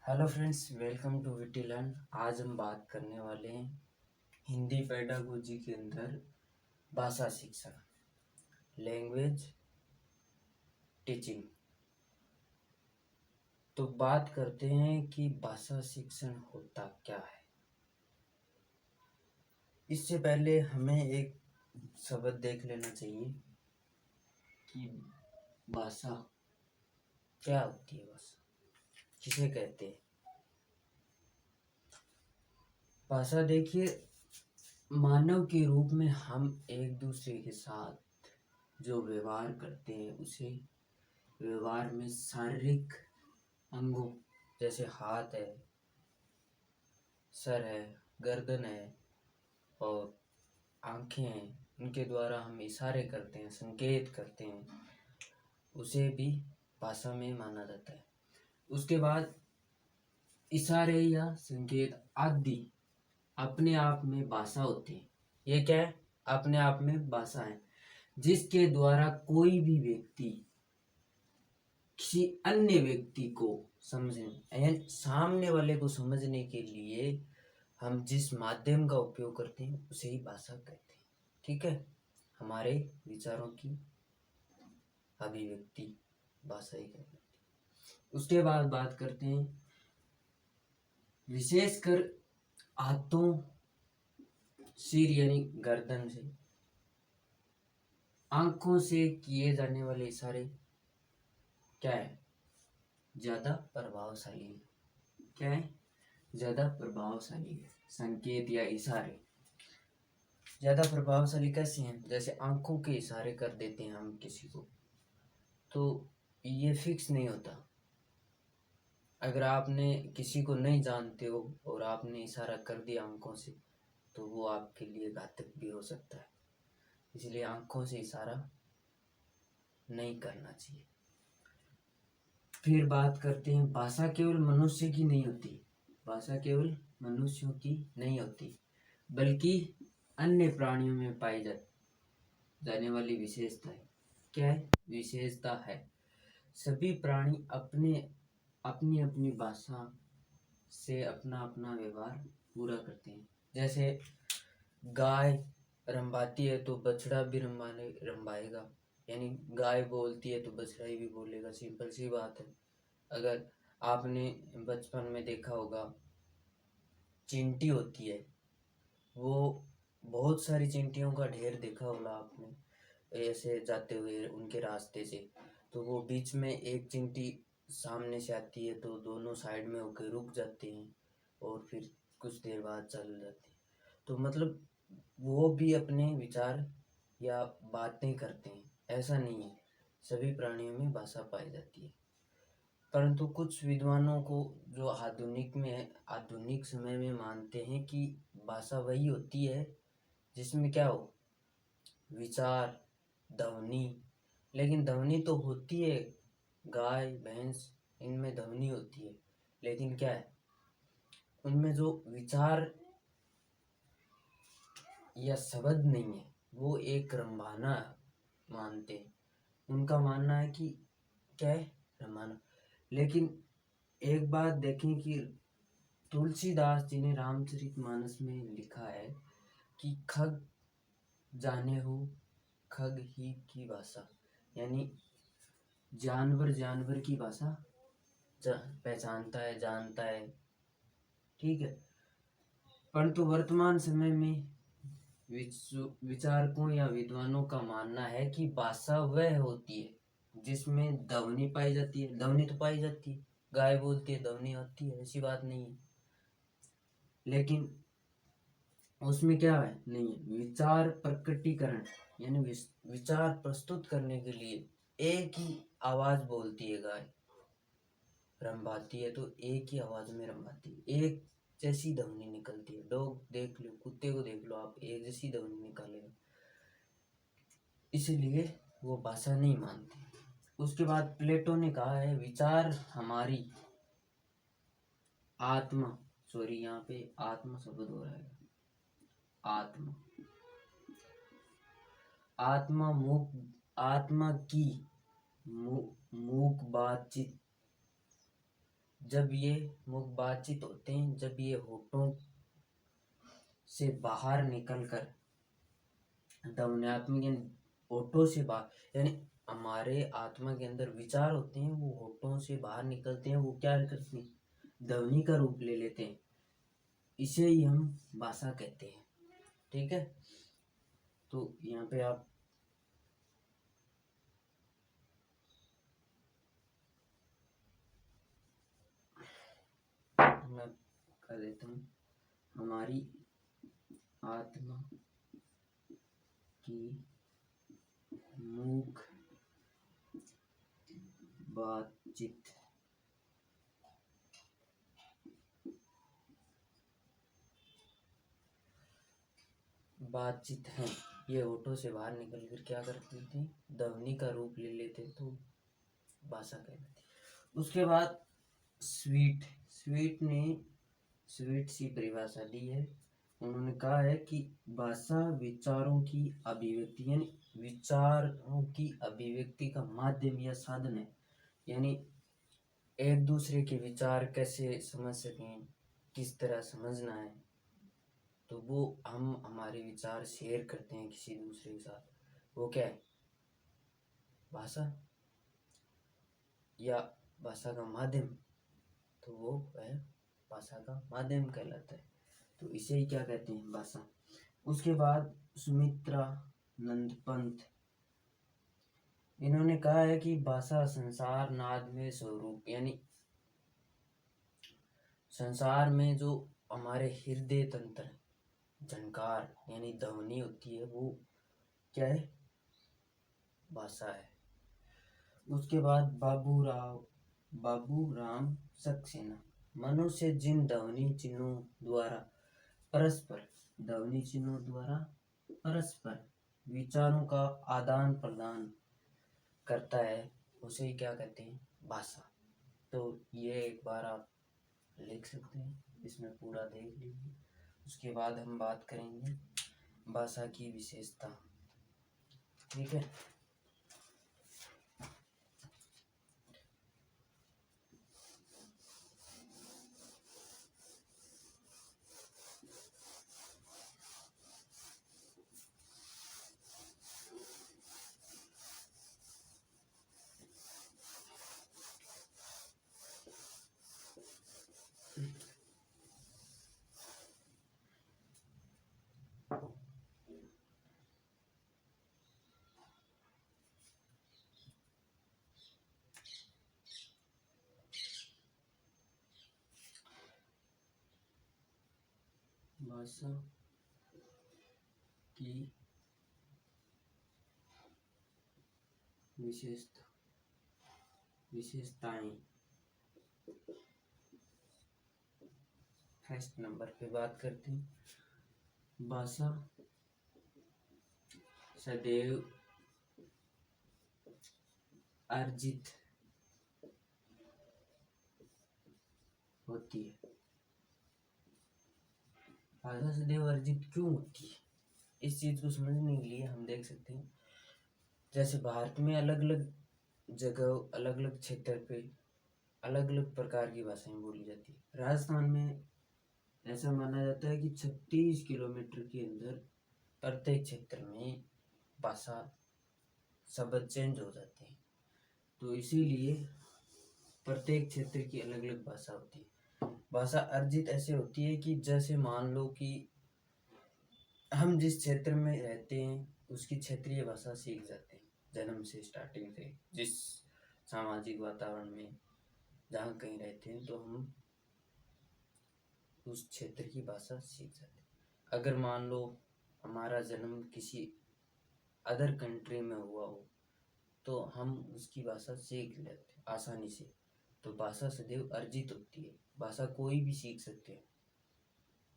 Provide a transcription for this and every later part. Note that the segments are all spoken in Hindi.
हेलो फ्रेंड्स, वेलकम टू विटी लर्न। आज हम बात करने वाले हैं हिंदी पेडागोजी के अंदर भाषा शिक्षण, लैंग्वेज टीचिंग। तो बात करते हैं कि भाषा शिक्षण होता क्या है। इससे पहले हमें एक शब्द देख लेना चाहिए कि भाषा क्या होती है। भाषा किसे कहते हैं? भाषा देखिए, मानव के रूप में हम एक दूसरे के साथ जो व्यवहार करते हैं उसे व्यवहार में शारीरिक अंगों जैसे हाथ है, सर है, गर्दन है और आंखें हैं, उनके द्वारा हम इशारे करते हैं, संकेत करते हैं, उसे भी भाषा में माना जाता है। उसके बाद इशारे या संकेत आदि अपने आप में भाषा होती है। ये क्या है? अपने आप में भाषा है, जिसके द्वारा कोई भी व्यक्ति किसी अन्य व्यक्ति को समझने यानी सामने वाले को समझने के लिए हम जिस माध्यम का उपयोग करते हैं उसे ही भाषा कहते हैं। ठीक है, हमारे विचारों की अभिव्यक्ति भाषा ही कहलाती है। उसके बाद बात करते हैं विशेषकर हाथों, सिर यानी गर्दन से, आंखों से किए जाने वाले इशारे क्या है? ज्यादा प्रभावशाली है। क्या है? ज्यादा प्रभावशाली है। संकेत या इशारे ज्यादा प्रभावशाली कैसे हैं? जैसे आंखों के इशारे कर देते हैं हम किसी को, तो ये फिक्स नहीं होता। अगर आपने किसी को नहीं जानते हो और आपने इशारा कर दिया आंखों से, तो वो आपके लिए घातक भी हो सकता है। इसलिए आंखों से इशारा नहीं करना चाहिए। फिर बात करते हैं, भाषा केवल मनुष्य की नहीं होती। भाषा केवल मनुष्यों की नहीं होती, बल्कि अन्य प्राणियों में पाई जाने वाली विशेषता है। क्या है? विशेषता है। सभी प्राणी अपने अपनी अपनी भाषा से अपना अपना व्यवहार पूरा करते हैं। जैसे गाय रंभाती है तो बछड़ा भी रंभाएगा, यानी गाय बोलती है तो बछड़ा भी बोलेगा। सिंपल सी बात है। अगर आपने बचपन में देखा होगा, चींटी होती है, वो बहुत सारी चींटियों का ढेर देखा होगा आपने ऐसे जाते हुए उनके रास्ते से। तो वो बीच में एक चींटी सामने से आती है तो दोनों साइड में होकर रुक जाते हैं और फिर कुछ देर बाद चल जाते हैं। तो मतलब वो भी अपने विचार या बातें करते हैं। ऐसा नहीं है, सभी प्राणियों में भाषा पाई जाती है। परंतु कुछ विद्वानों को जो आधुनिक समय में मानते हैं कि भाषा वही होती है जिसमें क्या हो? विचार, ध्वनि। लेकिन ध्वनि तो होती है, गाय भैंस इनमें ध्वनि होती है, लेकिन क्या है, उनमें जो विचार या शब्द नहीं है, वो एक रंभाना मानते हैं। उनका मानना है कि क्या है? रंभाना। लेकिन एक बात देखें कि तुलसीदास जी ने रामचरितमानस में लिखा है कि खग जाने हो खग ही की भाषा, यानी जानवर जानवर की भाषा पहचानता है, जानता है। ठीक है, परंतु वर्तमान समय में विचारकों या विद्वानों का मानना है कि भाषा वह होती है जिसमें ध्वनि पाई जाती है। ध्वनि तो पाई जाती है, गाय बोलती है, ध्वनि आती है, ऐसी बात नहीं है। लेकिन उसमें क्या है? नहीं है विचार प्रकटीकरण, यानी विचार प्रस्तुत करने के लिए एक ही आवाज बोलती है गाय। रंभाती है तो एक ही आवाज में रंभाती है, एक जैसी ध्वनि निकलती है। डॉग देख लो, कुत्ते को देख लो आप, एक जैसी ध्वनि निकालेगा। इसलिए वो भाषा नहीं मानते। उसके बाद प्लेटो ने कहा है, विचार हमारी आत्मा, सॉरी यहाँ पे आत्मा शब्द हो रहा है, आत्मा, आत्मा की मूक बातचीत जब ये मुख बातचीत होते हैं, जब ये होठों से बाहर निकलकर ध्वन्यात्मक यानी होठों से बाहर, यानी हमारे आत्मा के अंदर विचार होते हैं, वो होठों से बाहर निकलते हैं, वो क्या करते हैं, ध्वनि का रूप ले लेते हैं। इसे ही हम भाषा कहते हैं। ठीक है, तो यहाँ पे आप मैं कर देता हूँ, हमारी आत्मा की मुख बातचीत है, ये होठों से बाहर निकल कर क्या करती थी, ध्वनि का रूप ले लेते, तो भाषा कहलाती। उसके बाद स्वीट सी परिभाषा दी है। उन्होंने कहा है कि भाषा विचारों की अभिव्यक्ति, यानी विचारों की अभिव्यक्ति का माध्यम या साधन है। यानी एक दूसरे के विचार कैसे समझ सकें, किस तरह समझना है, तो वो हम हमारे विचार शेयर करते हैं किसी दूसरे के साथ, वो क्या है, भाषा या भाषा का माध्यम, तो वो है भाषा का माध्यम कहलाता है। तो इसे ही क्या कहते हैं, भाषा। उसके बाद सुमित्रा नंद पंथ, इन्होंने कहा है कि भाषा संसार नाद में स्वरूप, यानी संसार में जो हमारे हृदय तंत्र झनकार यानी ध्वनि होती है, वो क्या है, भाषा है। उसके बाद बाबू राम सक्सेना, मनुष्य जिन ध्वनि चिन्हों द्वारा परस्पर विचारों का आदान प्रदान करता है, उसे ही क्या कहते हैं, भाषा। तो ये एक बार आप लिख सकते हैं, इसमें पूरा देख लीजिए। उसके बाद हम बात करेंगे भाषा की विशेषता। ठीक है, भाषा की विशेषताएं। फर्स्ट नंबर पे बात करते हैं, भाषा सदैव अर्जित होती है। भाषा सदैव अर्जित क्यों होती है, इस चीज को समझने के लिए हम देख सकते हैं, जैसे भारत में अलग अलग जगह, अलग अलग क्षेत्र पे अलग अलग प्रकार की भाषाएं बोली जाती है। राजस्थान में ऐसा माना जाता है कि 36 किलोमीटर के अंदर प्रत्येक क्षेत्र में भाषा शब्द चेंज हो जाते हैं। तो इसीलिए प्रत्येक क्षेत्र की अलग अलग भाषा होती है। भाषा अर्जित ऐसे होती है कि जैसे मान लो कि हम जिस क्षेत्र में रहते हैं उसकी क्षेत्रीय भाषा सीख जाते हैं जन्म से, स्टार्टिंग से, जिस सामाजिक वातावरण में जहाँ कहीं रहते हैं, तो हम उस क्षेत्र की भाषा सीख जाते हैं। अगर मान लो हमारा जन्म किसी अदर कंट्री में हुआ हो, तो हम उसकी भाषा सीख लेते हैं आसानी से। तो भाषा सदैव अर्जित होती है। भाषा कोई भी सीख सकते हैं,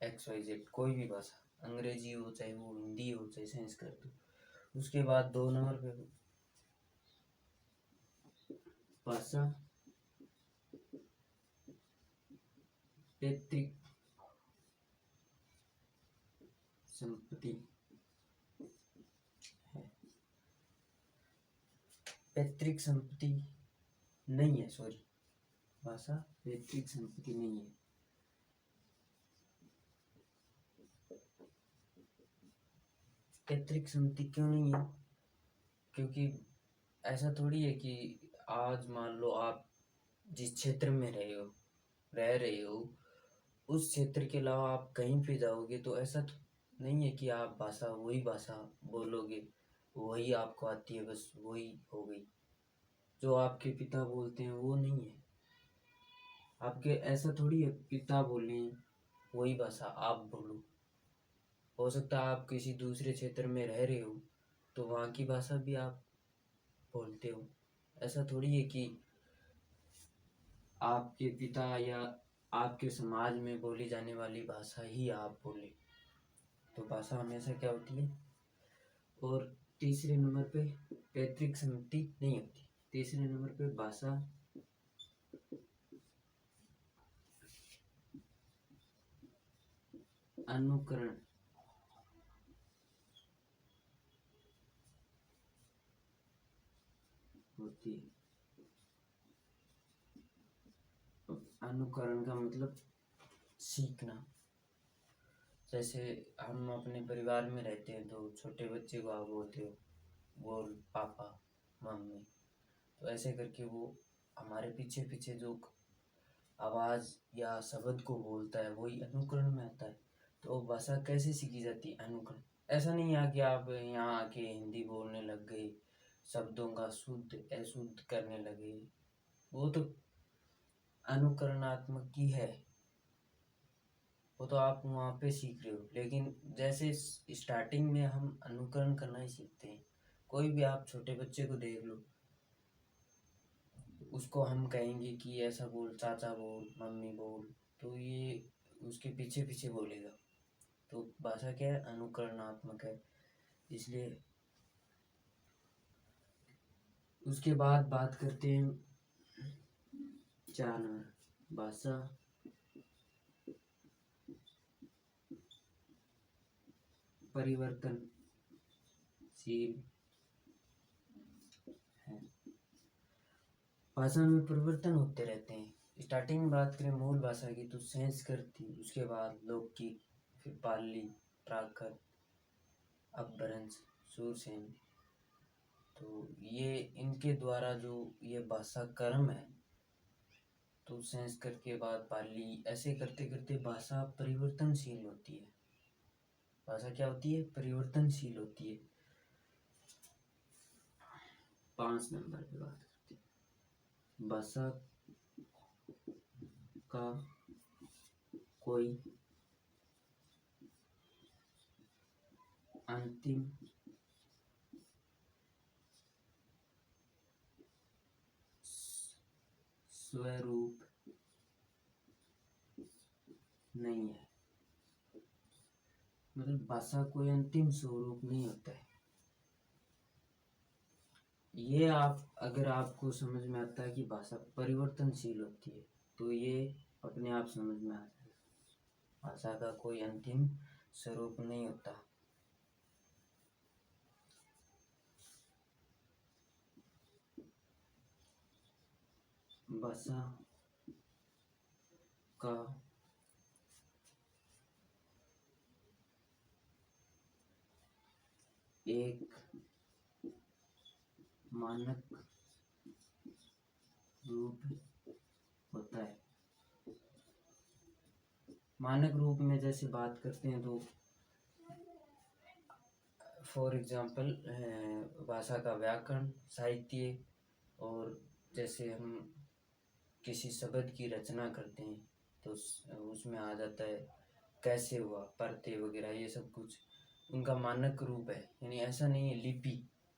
XYZ कोई भी भाषा, अंग्रेजी हो, चाहे वो हिंदी हो, चाहे संस्कृत हो। उसके बाद 2 नंबर पे भाषा पैतृक संपत्ति है। पैतृक संपत्ति नहीं है, सॉरी, भाषा पैतृक संपत्ति नहीं है। पैतृक संपत्ति क्यों नहीं है? क्योंकि ऐसा थोड़ी है कि आज मान लो आप जिस क्षेत्र में रह रहे हो उस क्षेत्र के अलावा आप कहीं पे जाओगे तो ऐसा तो नहीं है कि आप वही भाषा बोलोगे, वही आपको आती है, बस वही हो गई। जो आपके पिता बोलते हैं वो नहीं है। आपके ऐसा थोड़ी है पिता बोले वही भाषा आप बोलो। हो सकता है आप किसी दूसरे क्षेत्र में रह रहे हो तो वहाँ की भाषा भी आप बोलते हो। ऐसा थोड़ी है कि आपके पिता या आपके समाज में बोली जाने वाली भाषा ही आप बोले। तो भाषा हमेशा क्या होती है। और तीसरे नंबर पे पैतृक संपत्ति नहीं होती। तीसरे नंबर पे भाषा अनुकरण होती है। अनुकरण का मतलब सीखना। जैसे हम अपने परिवार में रहते हैं तो छोटे बच्चे को आप बोलते हो बोल पापा मम्मी, तो ऐसे करके वो हमारे पीछे पीछे जो आवाज़ या शब्द को बोलता है वही अनुकरण में आता है। तो भाषा कैसे सीखी जाती है? अनुकरण। ऐसा नहीं है कि आप यहाँ आके हिंदी बोलने लग गए, शब्दों का शुद्ध अशुद्ध करने लगे, वो तो अनुकरणात्मक ही है, वो तो आप वहाँ पे सीख रहे हो। लेकिन जैसे स्टार्टिंग में हम अनुकरण करना ही सीखते हैं। कोई भी आप छोटे बच्चे को देख लो, उसको हम कहेंगे कि ऐसा बोल, चाचा बोल, मम्मी बोल, तो ये उसके पीछे पीछे बोलेगा। तो भाषा क्या है? अनुकरणात्मक है। इसलिए उसके बाद बात करते हैं 4 नंबर, भाषा परिवर्तनशील है। भाषा में परिवर्तन होते रहते हैं। स्टार्टिंग में बात करें मूल भाषा की तो संस्कृत थी, उसके बाद लोकगीत, फिर पाली, प्राकृत, अपभ्रंश, सुरसेन। तो ये इनके द्वारा जो ये भाषा कर्म है, तो संस्कृत के बाद पाली, ऐसे करते करते भाषा परिवर्तनशील होती है। भाषा क्या होती है? परिवर्तनशील होती है। 5 नंबर पे बात करते हैं, भाषा का कोई अंतिम स्वरूप नहीं है। मतलब भाषा कोई अंतिम स्वरूप नहीं होता है। ये आप अगर आपको समझ में आता है कि भाषा परिवर्तनशील होती है तो ये अपने आप समझ में आ जाएगा। भाषा का कोई अंतिम स्वरूप नहीं होता। भाषा का एक मानक रूप होता है। मानक रूप में जैसे बात करते हैं तो फॉर एग्जाम्पल भाषा का व्याकरण, साहित्य, और जैसे हम किसी शब्द की रचना करते हैं तो उसमें आ जाता है कैसे हुआ, परते वगैरह, ये सब कुछ उनका मानक रूप है। यानी ऐसा नहीं है लिपि,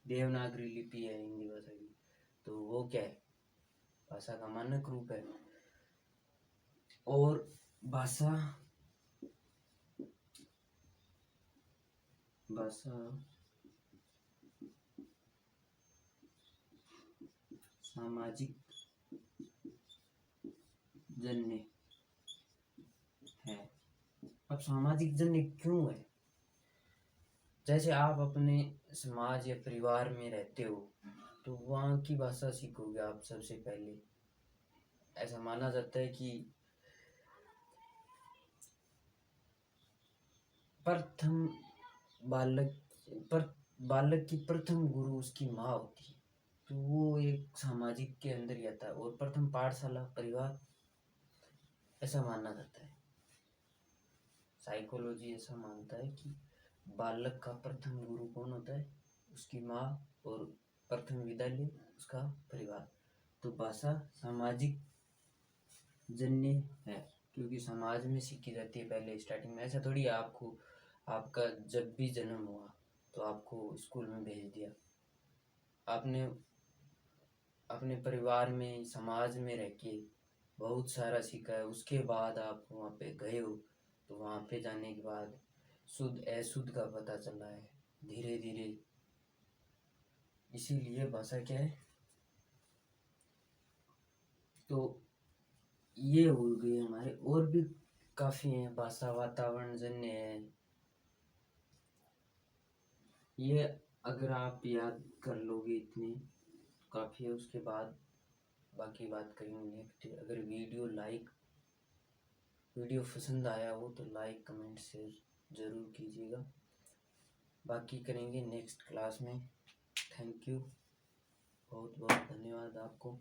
देवनागरी लिपि है हिंदी भाषा की, तो वो क्या है? भाषा का मानक रूप है। और भाषा सामाजिक जन्य है। अब सामाजिक जन्य क्यों है? जैसे आप अपने समाज या परिवार में रहते हो तो वहाँ की भाषा सीखोगे आप सबसे पहले। ऐसा माना जाता है कि प्रथम बालक पर बालक की प्रथम गुरु उसकी माँ होती है। तो वो एक सामाजिक के अंदर ही आता है, और प्रथम पाठशाला परिवार, ऐसा माना जाता है। साइकोलॉजी ऐसा मानता है कि बालक का प्रथम गुरु कौन होता है, उसकी माँ, और प्रथम विद्यालय उसका परिवार। तो भाषा सामाजिक जन्य है, क्योंकि समाज में सीखी जाती है पहले स्टार्टिंग में। ऐसा थोड़ी है आपको, आपका जब भी जन्म हुआ तो आपको स्कूल में भेज दिया, आपने अपने परिवार में समाज में रह के बहुत सारा सीखा है, उसके बाद आप वहाँ पे गए हो। तो वहाँ पे जाने के बाद शुद्ध अशुद्ध का पता चला है धीरे धीरे। इसीलिए भाषा क्या है, तो ये हो गए हमारे, और भी काफ़ी हैं। भाषा वातावरण जन्य है, ये अगर आप याद कर लोगे इतने काफ़ी है। उसके बाद बाकी बात करेंगे नेक्स्ट। अगर वीडियो पसंद आया हो तो लाइक कमेंट शेयर ज़रूर कीजिएगा। बाकी करेंगे नेक्स्ट क्लास में। थैंक यू, बहुत बहुत धन्यवाद आपको।